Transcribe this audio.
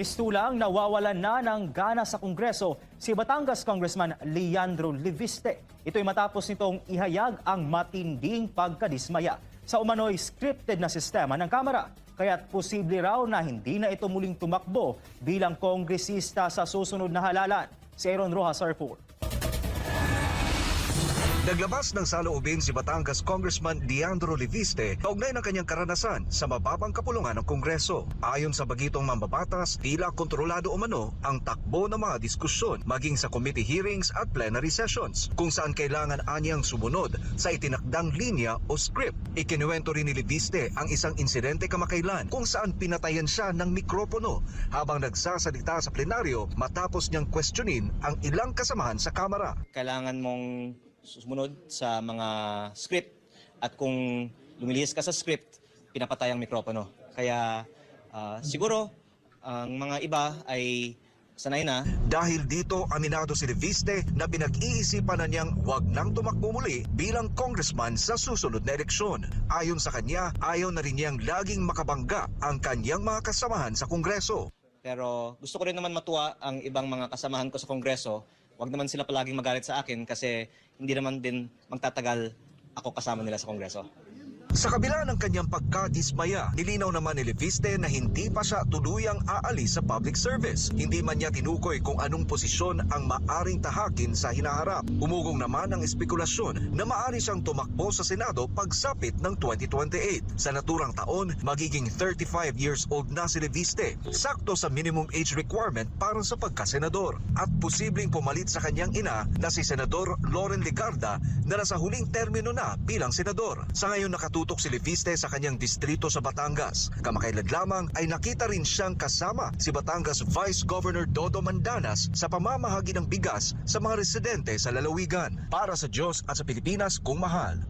Istulang nawawalan na ng gana sa Kongreso si Batangas Congressman Leandro Leviste. Ito'y matapos nitong ihayag ang matinding pagkadismaya sa umano'y scripted na sistema ng Kamara. Kaya't posible raw na hindi na ito muling tumakbo bilang kongresista sa susunod na halalan. Si Aaron Rojas report. Naglabas ng saloobin si Batangas Congressman Leandro Leviste kaugnay ng kanyang karanasan sa mababang kapulungan ng Kongreso. Ayon sa bagitong mambabatas, tila kontrolado umano ang takbo ng mga diskusyon maging sa committee hearings at plenary sessions kung saan kailangan anyang sumunod sa itinakdang linya o script. Ikinuwento rin ni Leviste ang isang insidente kamakailan kung saan pinatayan siya ng mikropono habang nagsasalita sa plenaryo matapos niyang questionin ang ilang kasamahan sa Kamara. Kailangan mong sumunod sa mga script at kung lumilihis ka sa script, pinapatay ang mikropono. Kaya siguro ang mga iba ay sanay na. Dahil dito, aminado si Leviste na pinag-iisipan na niyang wag nang tumakbo muli bilang congressman sa susunod na eleksyon. Ayon sa kanya, ayaw na rin niyang laging makabangga ang kanyang mga kasamahan sa Kongreso. Pero gusto ko rin naman matuwa ang ibang mga kasamahan ko sa Kongreso. Huwag naman sila palaging magalit sa akin kasi hindi naman din magtatagal ako kasama nila sa Kongreso. Sa kabila ng kanyang pagkadismaya, nilinaw naman ni Leviste na hindi pa siya tuluyang aalis sa public service. Hindi man niya tinukoy kung anong posisyon ang maaring tahakin sa hinaharap. Umugong naman ang espekulasyon na maari siyang tumakbo sa Senado pagsapit ng 2028. Sa naturang taon, magiging 35 years old na si Leviste, sakto sa minimum age requirement para sa pagkasenador. At posibleng pumalit sa kanyang ina na si Senador Loren Legarda na nasa huling termino na bilang senador. Sa ngayon nakatutok si Leviste sa kanyang distrito sa Batangas. Kamakailan lamang ay nakita rin siyang kasama si Batangas Vice Governor Dodo Mandanas sa pamamahagi ng bigas sa mga residente sa lalawigan. Para sa Diyos at sa Pilipinas kung mahal.